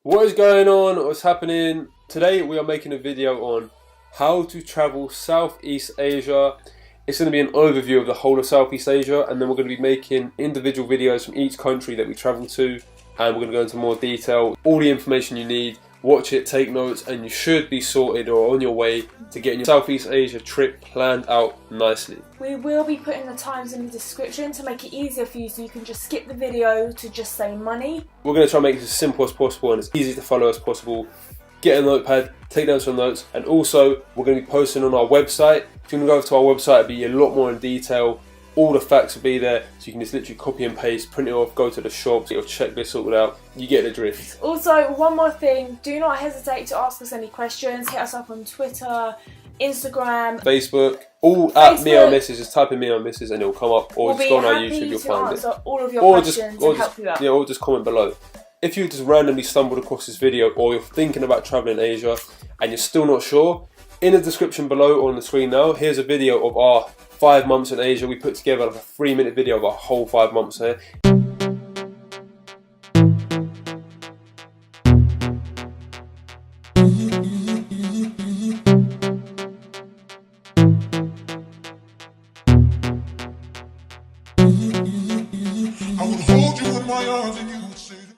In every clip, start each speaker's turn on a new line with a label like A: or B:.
A: What is going on? What's happening? Today we are making a video on how to travel Southeast Asia. It's going to be an overview of the whole of Southeast Asia, and then we're going to be making individual videos from each country that we travel to, and we're going to go into more detail. All the information you need, watch it, take notes, and you should be sorted or on your way to getting your Southeast Asia trip planned out nicely.
B: We will be putting the times in the description to make it easier for you, so you can just skip the video to just say money.
A: We're going to try and make it as simple as possible and as easy to follow as possible. Get a notepad, take down some notes, and also we're going to be posting on our website. If you want to go over to our website, it'll be a lot more in detail. All the facts will be there, so you can just literally copy and paste, print it off, go to the shops, get your checklist sorted out. You get the drift.
B: Also, one more thing, do not hesitate to ask us any questions. Hit us up on Twitter, Instagram,
A: Facebook, all at Me or Mrs. Just type in Me or Mrs. and it'll come up, or just go on our YouTube, you'll find it.
B: All of your questions and help you out.
A: Yeah, or just comment below. If you just randomly stumbled across this video, or you're thinking about traveling Asia and you're still not sure, in the description below or on the screen now, here's a video of our 5 months in Asia. We put together like a 3-minute video of our whole 5 months here.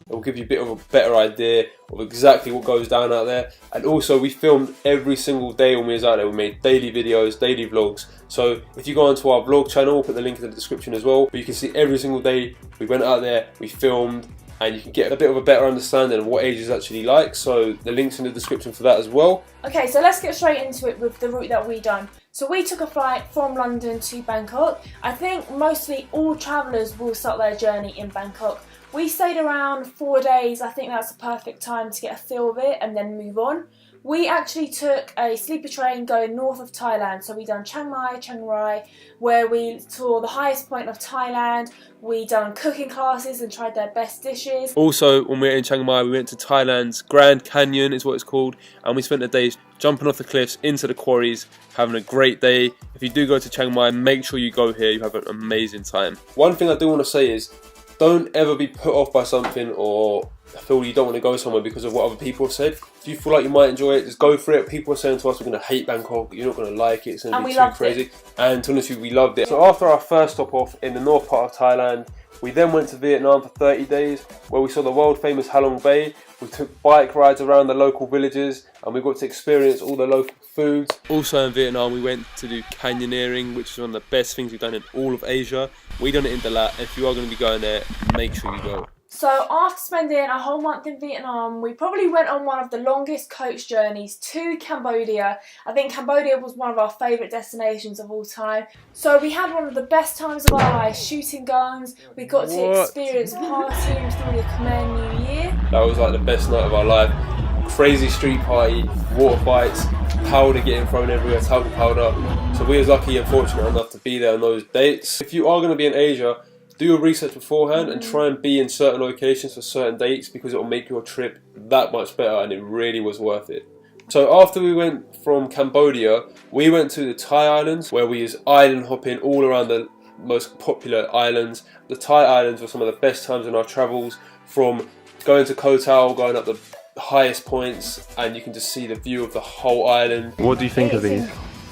A: It will give you a bit of a better idea of exactly what goes down out there. And also, we filmed every single day when we was out there. We made daily videos, daily vlogs. So if you go onto our vlog channel, we'll put the link in the description as well. But you can see every single day we went out there, we filmed, and you can get a bit of a better understanding of what Asia is actually like. So the link's in the description for that as well.
B: Okay, so let's get straight into it with the route that we done. So we took a flight from London to Bangkok. I think mostly all travellers will start their journey in Bangkok. We stayed around 4 days. I think that's a perfect time to get a feel of it and then move on. We actually took a sleeper train going north of Thailand. So we done Chiang Mai, Chiang Rai, where we saw the highest point of Thailand. We done cooking classes and tried their best dishes.
A: Also, when we were in Chiang Mai, we went to Thailand's Grand Canyon, is what it's called, and we spent the days jumping off the cliffs into the quarries, having a great day. If you do go to Chiang Mai, make sure you go here. You have an amazing time. One thing I do want to say is, don't ever be put off by something or feel you don't want to go somewhere because of what other people have said. If you feel like you might enjoy it, just go for it. People are saying to us, we're going to hate Bangkok, you're not going to like it, it's going to be too crazy. And to be honest with you, we loved it. So after our first stop off in the north part of Thailand, we then went to Vietnam for 30 days where we saw the world famous Halong Bay. We took bike rides around the local villages and we got to experience all the local foods. Also in Vietnam we went to do canyoneering, which is one of the best things we've done in all of Asia. We done it in Dalat. If you are going to be going there, make sure you go.
B: So after spending a whole month in Vietnam, we probably went on one of the longest coach journeys to Cambodia. I think Cambodia was one of our favourite destinations of all time. So we had one of the best times of our lives shooting guns. We got to experience partying through the Khmer New Year.
A: That was like the best night of our life. Crazy street party, water fights, powder getting thrown everywhere, talcum powder. So we was lucky and fortunate enough to be there on those dates. If you are going to be in Asia, do your research beforehand and try and be in certain locations for certain dates, because it will make your trip that much better, and it really was worth it. So after we went from Cambodia, we went to the Thai islands where we was island hopping all around the most popular islands. The Thai islands were some of the best times in our travels, from going to Koh Tao, going up the highest points, and you can just see the view of the whole island. What do you think of these?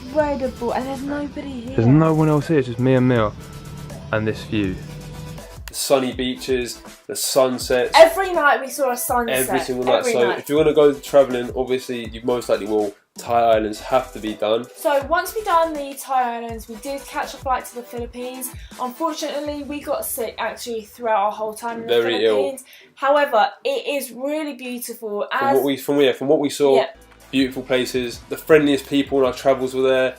B: Incredible, and there's nobody here.
A: There's no one else here, it's just me and Mia and this view. The sunny beaches, the sunsets.
B: Every night we saw a sunset.
A: Every single night. So if you want to go travelling, obviously you most likely will. Thai islands have to be done.
B: So once we done the Thai islands, we did catch a flight to the Philippines. Unfortunately, we got sick actually throughout our whole time in the Philippines. Ill. However, it is really beautiful. From what we saw, beautiful places. The friendliest people in our travels were there.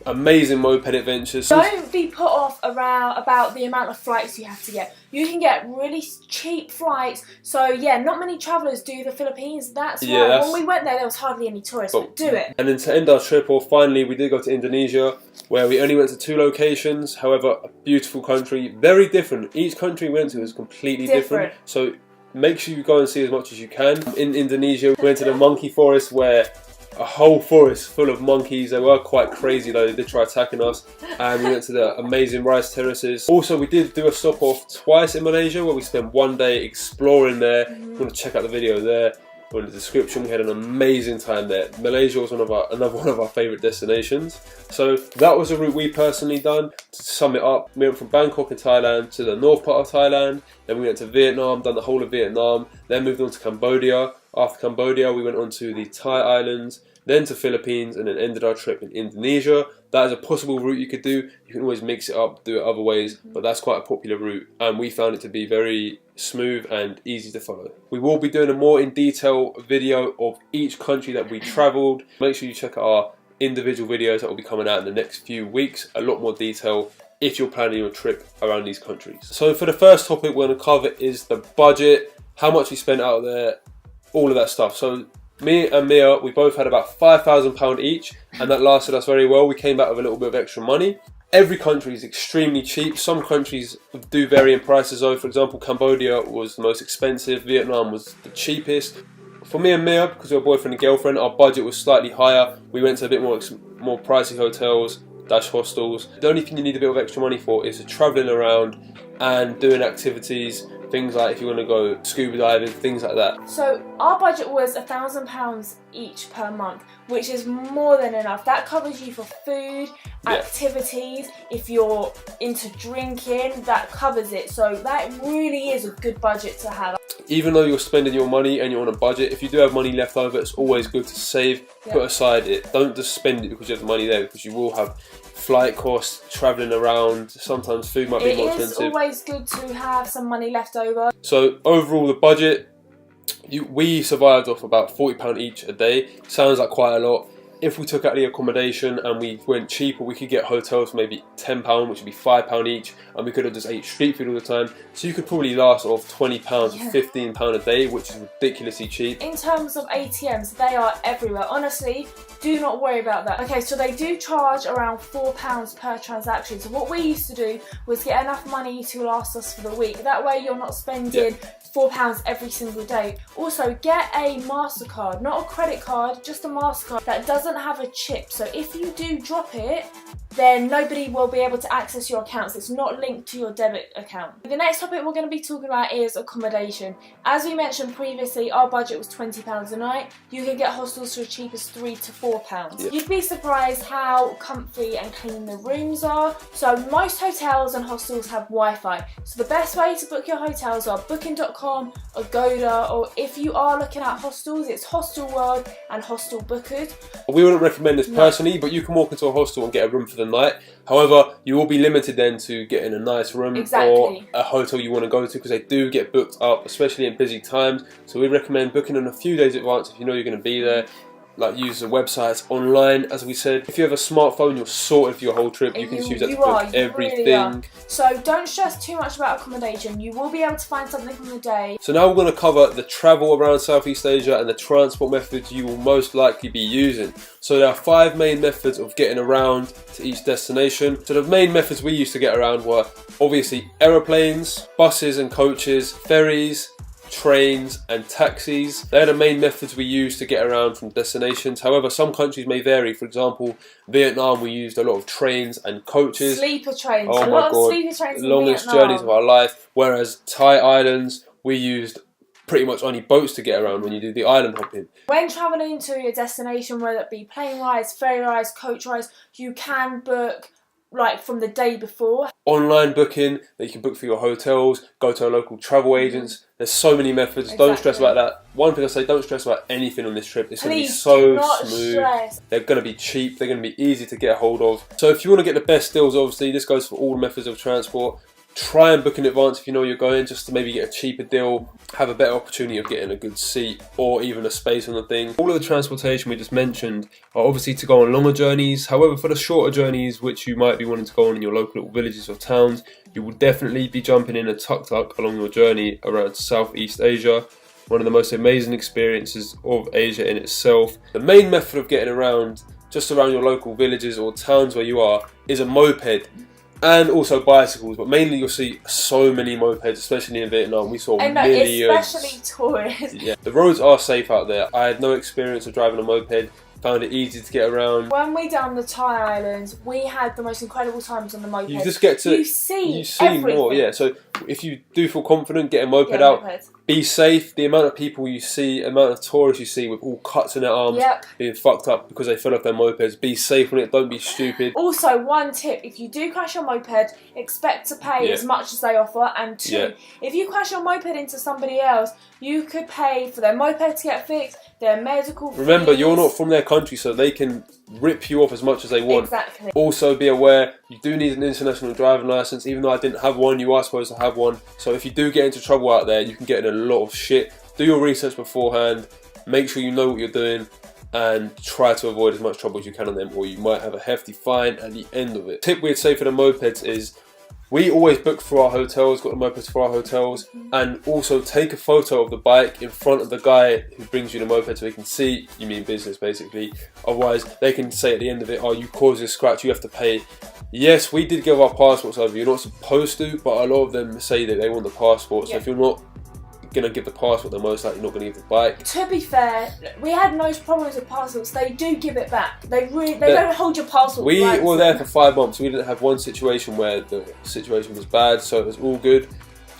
B: Amazing moped adventures. Don't be put off about the amount of flights you have to get. You can get really cheap flights. So yeah, not many travellers do the Philippines. That's why when we went there was hardly any tourists. But do it.
A: And then to end our trip off, finally we did go to Indonesia, where we only went to 2 locations. However, a beautiful country, very different. Each country we went to was completely different. So make sure you go and see as much as you can. In Indonesia, we went to the monkey forest, where a whole forest full of monkeys. They were quite crazy though, they did try attacking us. And we went to the amazing rice terraces. Also, we did do a stop off twice in Malaysia where we spent one day exploring there. If you want to check out the video there, or in the description, we had an amazing time there. Malaysia was another one of our favourite destinations. So that was a route we personally done. To sum it up, we went from Bangkok in Thailand to the north part of Thailand. Then we went to Vietnam, done the whole of Vietnam. Then moved on to Cambodia. After Cambodia, we went on to the Thai islands, then to Philippines, and then ended our trip in Indonesia. That is a possible route you could do. You can always mix it up, do it other ways, but that's quite a popular route, and we found it to be very smooth and easy to follow. We will be doing a more in detail video of each country that we travelled. Make sure you check out our individual videos that will be coming out in the next few weeks. A lot more detail if you're planning your trip around these countries. So for the first topic we're going to cover is the budget, how much we spent out there, all of that stuff. So me and Mia, we both had about £5,000 each, and that lasted us very well. We came back with a little bit of extra money. Every country is extremely cheap. Some countries do vary in prices though. For example, Cambodia was the most expensive, Vietnam was the cheapest. For me and Mia, because we were boyfriend and girlfriend, our budget was slightly higher. We went to a bit more pricey hotels, hostels. The only thing you need a bit of extra money for is travelling around and doing activities. Things like if you want to go scuba diving, things like that. So
B: our budget was £1,000 each per month, which is more than enough. That covers you for food, activities. If you're into drinking, that covers it. So that really is a good budget to have.
A: Even though you're spending your money and you're on a budget, if you do have money left over, it's always good to save, put aside it. Don't just spend it because you have the money there, because you will have flight costs, travelling around, sometimes food might be more expensive.
B: It is always good to have some money left over.
A: So overall the budget, we survived off about £40 each a day. Sounds like quite a lot. If we took out the accommodation and we went cheaper, we could get hotels for maybe £10, which would be £5 each, and we could have just ate street food all the time. So you could probably last off £20 or £15 a day, which is ridiculously cheap.
B: In terms of ATMs, they are everywhere. Honestly, do not worry about that. Okay, so they do charge around £4 per transaction. So what we used to do was get enough money to last us for the week. That way you're not spending £4 every single day. Also, get a MasterCard, not a credit card, just a MasterCard that doesn't have a chip. So if you do drop it, then nobody will be able to access your accounts. It's not linked to your debit account. The next topic we're going to be talking about is accommodation. As we mentioned previously, our budget was £20 a night. You can get hostels for as cheap as £3 to £4. You'd be surprised how comfy and clean the rooms are. So most hotels and hostels have Wi-Fi. So the best way to book your hotels are Booking.com, Agoda, or if you are looking at hostels, it's Hostelworld and Hostel Bookers.
A: We wouldn't recommend this personally, but you can walk into a hostel and get a room for the night. However, you will be limited then to getting a nice room or a hotel you want to go to, because they do get booked up, especially in busy times. So we recommend booking in a few days in advance if you know you're going to be there. Like use the websites online, as we said. If you have a smartphone, you're sorted for your whole trip. You can just use that to book everything. Really,
B: so don't stress too much about accommodation. You will be able to find something on the day.
A: So now we're going to cover the travel around Southeast Asia and the transport methods you will most likely be using. So there are 5 main methods of getting around to each destination. So the main methods we used to get around were obviously aeroplanes, buses and coaches, ferries, trains and taxis. They're the main methods we use to get around from destinations. However, some countries may vary. For example, Vietnam, we used a lot of trains and coaches.
B: Sleeper trains.
A: Oh my God,
B: sleeper trains.
A: Longest journeys of our life. Whereas Thai islands, we used pretty much only boats to get around when you do the island hopping.
B: When travelling to a destination, whether it be plane rides, ferry rides, coach rides, you can book like from the day before.
A: Online booking that you can book for your hotels, go to a local travel agents. There's so many methods. Don't stress about that. One thing I say, don't stress about anything on this trip. It's going to be so smooth. They're going to be cheap. They're going to be easy to get a hold of. So if you want to get the best deals, obviously this goes for all methods of transport. Try and book in advance if you know you're going, just to maybe get a cheaper deal, have a better opportunity of getting a good seat or even a space on the thing. All of the transportation we just mentioned are obviously to go on longer journeys. However, for the shorter journeys, which you might be wanting to go on in your local little villages or towns, you will definitely be jumping in a tuk-tuk along your journey around Southeast Asia. One of the most amazing experiences of Asia in itself. The main method of getting around, just around your local villages or towns where you are, is a moped. And also bicycles, but mainly you'll see so many mopeds, especially in Vietnam. We saw millions.
B: Especially tourists.
A: Yeah, the roads are safe out there. I had no experience of driving a moped. found it easy to get around.
B: When we done the Thai Islands, we had the most incredible times on the moped.
A: You just get to
B: you see
A: everything. More, yeah. So if you do feel confident, get a moped out. Be safe. The amount of people you see, amount of tourists you see with all cuts in their arms, being fucked up because they fell off their mopeds. Be safe on it. Don't be stupid.
B: Also, one tip: if you do crash your moped, expect to pay as much as they offer. And two, if you crash your moped into somebody else, you could pay for their moped to get fixed, their medical fees.
A: Remember, you're not from their country, so they can rip you off as much as they want.
B: Exactly.
A: Also, be aware you do need an international driving license. Even though I didn't have one, you are supposed to have one. So if you do get into trouble out there, you can get in a lot of shit. Do your research beforehand. Make sure you know what you're doing, and try to avoid as much trouble as you can on them, or you might have a hefty fine at the end of it. Tip we'd say for the mopeds is, we always book for our hotels, got the mopeds for our hotels, and also take a photo of the bike in front of the guy who brings you the moped so they can see you mean business, basically. Otherwise, they can say at the end of it, oh, you caused this scratch, you have to pay. Yes, we did give our passports over. You're not supposed to, but a lot of them say that they want the passport. So if you're not going to give the passport, they're most likely not going to give the bike.
B: To be fair, we had no problems with passports. They do give it back. They don't hold your passport.
A: We were there for 5 months. We didn't have one situation where the situation was bad, so it was all good.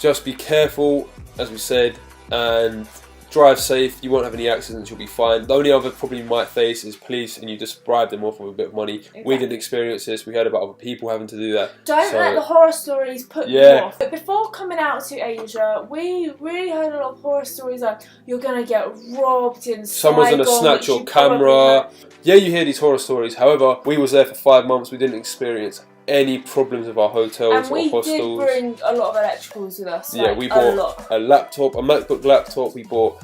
A: Just be careful, as we said, and drive safe. You won't have any accidents. You'll be fine. The only other problem you might face is police, and you just bribe them off with a bit of money. Exactly. We didn't experience this. We heard about other people having to do that.
B: Don't let the horror stories put you off. But before coming out to Asia, we really heard a lot of horror stories like you're gonna get robbed in
A: someone's gonna snatch your camera. Yeah, you hear these horror stories. However, we was there for 5 months. We didn't experience any problems with our hotels or hostels.
B: And we did bring a lot of electricals with us.
A: Yeah, we bought a laptop, a MacBook laptop. We bought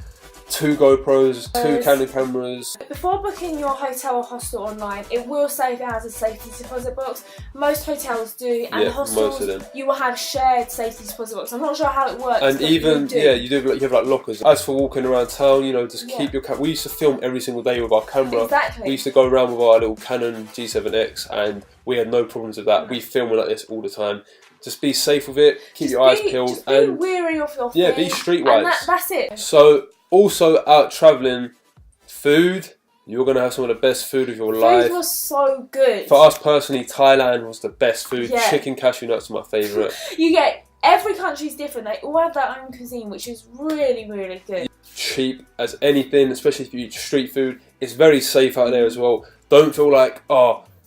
A: 2 GoPros, 2 Canon cameras.
B: Before booking your hotel or hostel online, it will say if it has a safety deposit box. Most hotels do, and hostels, most of them, you will have shared safety deposit box. I'm not sure how it works.
A: And even you have like lockers. As for walking around town, you know, just keep your camera. We used to film every single day with our camera.
B: Exactly.
A: We used to go around with our little Canon G7X, and we had no problems with that. We film like this all the time. Just be safe with it. Keep your eyes peeled.
B: Just be wary of your
A: feet. Be streetwise.
B: And that's it.
A: So, also out travelling, food, you're going to have some of the best food of your life.
B: Food was so good.
A: For us personally, Thailand was the best food. Chicken cashew nuts are my favourite.
B: You get, every country's different. They all have their own cuisine, which is really, really good.
A: Cheap as anything, especially if you eat street food. It's very safe out there as well. Don't feel like,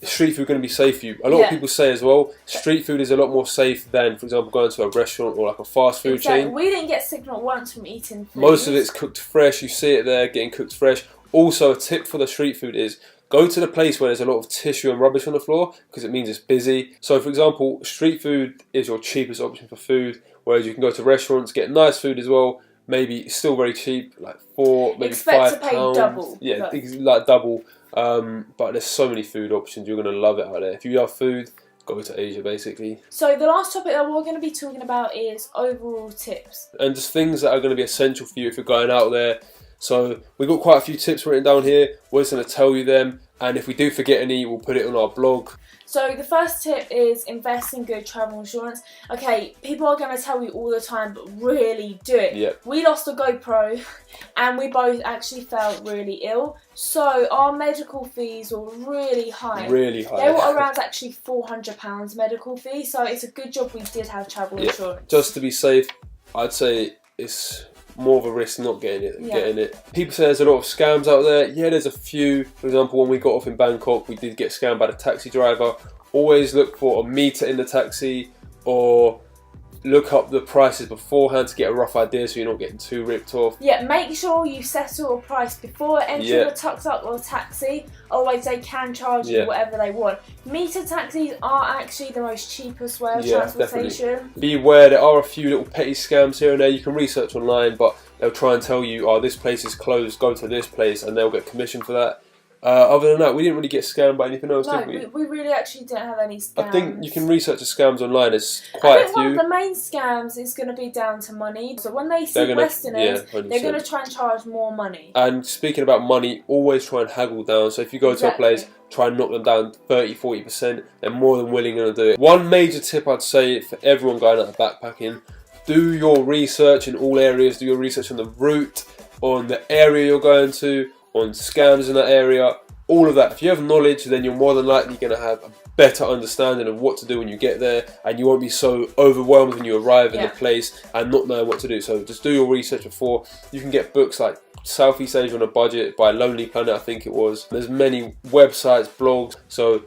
A: street food going to be safe for you. A lot of people say as well, street food is a lot more safe than, for example, going to a restaurant or like a fast food chain.
B: We didn't get sick not once from eating food.
A: Most of it's cooked fresh. You see it there getting cooked fresh. Also, a tip for the street food is go to the place where there's a lot of tissue and rubbish on the floor, because it means it's busy. So, for example, street food is your cheapest option for food, whereas you can go to restaurants, get nice food as well. Maybe still very cheap, like £4, maybe £5.
B: To pay double.
A: Yeah, like double. But there's so many food options. You're going to love it out there. If you love food, go to Asia, basically.
B: So the last topic that we're going to be talking about is overall tips.
A: And just things that are going to be essential for you if you're going out there. So we've got quite a few tips written down here. We're just going to tell you them. And if we do forget any, we'll put it on our blog.
B: So the first tip is invest in good travel insurance. Okay, people are going to tell you all the time, but really do it.
A: Yep.
B: We lost a GoPro and we both actually felt really ill. So our medical fees were really high.
A: Really high.
B: They were around actually £400 medical fee. So it's a good job we did have travel insurance.
A: Just to be safe, I'd say it's more of a risk not getting it than getting it. People say there's a lot of scams out there. Yeah, there's a few. For example, when we got off in Bangkok, we did get scammed by the taxi driver. Always look for a meter in the taxi, or look up the prices beforehand to get a rough idea so you're not getting too ripped off. Yeah,
B: make sure you settle a price before entering the tuk-tuk or taxi, otherwise they can charge you whatever they want. Meter taxis are actually the most cheapest way of transportation.
A: Definitely. Be aware there are a few little petty scams here and there. You can research online, but they'll try and tell you, oh, this place is closed, go to this place, and they'll get commission for that. Other than that, we didn't really get scammed by anything else, did we?
B: No, we really actually didn't have any scams.
A: I think you can research the scams online. There's quite a few.
B: One of the main scams is going to be down to money. So when they see Westerners, they're going to try and charge more money.
A: And speaking about money, always try and haggle down. So if you go to a place, try and knock them down 30-40%. They're more than willing to do it. One major tip I'd say for everyone going out backpacking, do your research in all areas. Do your research on the route, on the area you're going to, on scams in that area. all of that. If you have knowledge, then you're more than likely going to have a better understanding of what to do when you get there, and you won't be so overwhelmed when you arrive in the place and not knowing what to do. So just do your research before. You can get books like Southeast Asia on a Budget by Lonely Planet, I think it was. There's many websites, blogs, so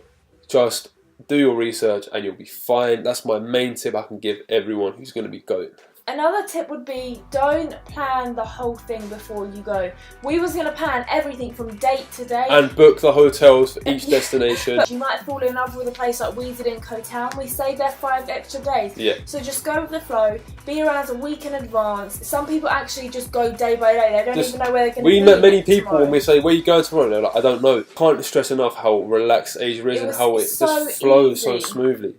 A: just do your research and you'll be fine. That's my main tip I can give everyone who's going to be going.
B: Another tip would be, don't plan the whole thing before you go. We was going to plan everything from date to date.
A: And book the hotels for each destination.
B: But you might fall in love with a place like we did in Koh Tao. We stayed there 5 extra days.
A: Yeah.
B: So just go with the flow, be around a week in advance. Some people actually just go day by day. They don't even know where they're going to be.
A: We met many people when we say, where are you going tomorrow? They're like, I don't know. Can't stress enough how relaxed Asia is and how it just flows so smoothly.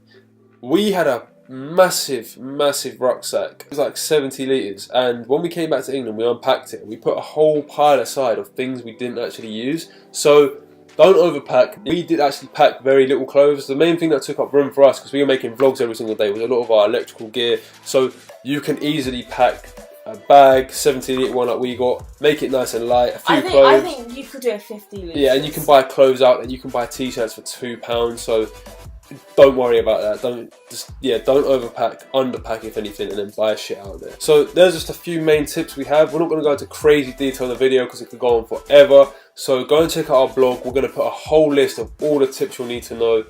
A: We had a massive rucksack. It was like 70 litres, and when we came back to England we unpacked it and we put a whole pile aside of things we didn't actually use. So don't overpack. We did actually pack very little clothes. The main thing that took up room for us, because we were making vlogs every single day, was a lot of our electrical gear. So you can easily pack a bag, 70 litre one like we got, make it nice and light, a few clothes.
B: I think you could do a 50 litre.
A: Yeah, and you can buy clothes out, and you can buy t-shirts for £2, so don't worry about that. Don't overpack, underpack if anything, and then buy shit out there. So there's just a few main tips we have. We're not going to go into crazy detail in the video because it could go on forever. So go and check out our blog. We're going to put a whole list of all the tips you'll need to know,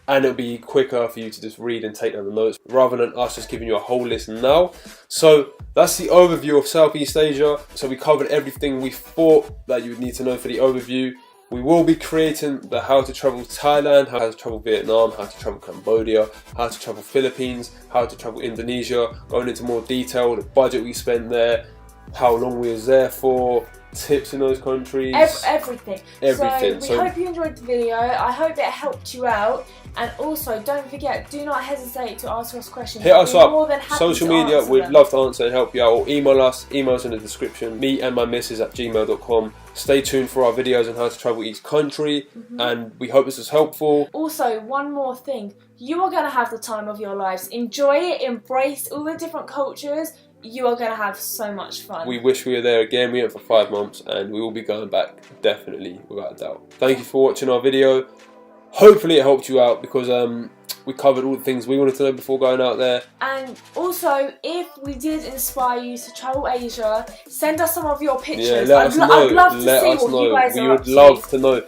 A: and it'll be quicker for you to just read and take down the notes rather than us just giving you a whole list now. So that's the overview of Southeast Asia. So we covered everything we thought that you would need to know for the overview. We will be creating the how to travel Thailand, how to travel Vietnam, how to travel Cambodia, how to travel Philippines, how to travel Indonesia, going into more detail, the budget we spent there, how long we was there for, tips in those countries.
B: Everything. So we hope you enjoyed the video. I hope it helped you out. And also, don't forget, do not hesitate to ask us questions.
A: Hit us up. Social media, we'd love to answer and help you out. Or email us. Email's in the description. meandmymissus@gmail.com. Stay tuned for our videos on how to travel each country. And we hope this was helpful.
B: Also, one more thing. You are going to have the time of your lives. Enjoy it. Embrace all the different cultures. You are going to have so much fun.
A: We wish we were there again. We went for 5 months and we will be going back, definitely, without a doubt. Thank you for watching our video. Hopefully it helped you out, because we covered all the things we wanted to know before going out there.
B: And also, if we did inspire you to travel Asia, send us some of your pictures.
A: Yeah, let us know.
B: I'd love to see what you guys are up to.
A: We would love to know.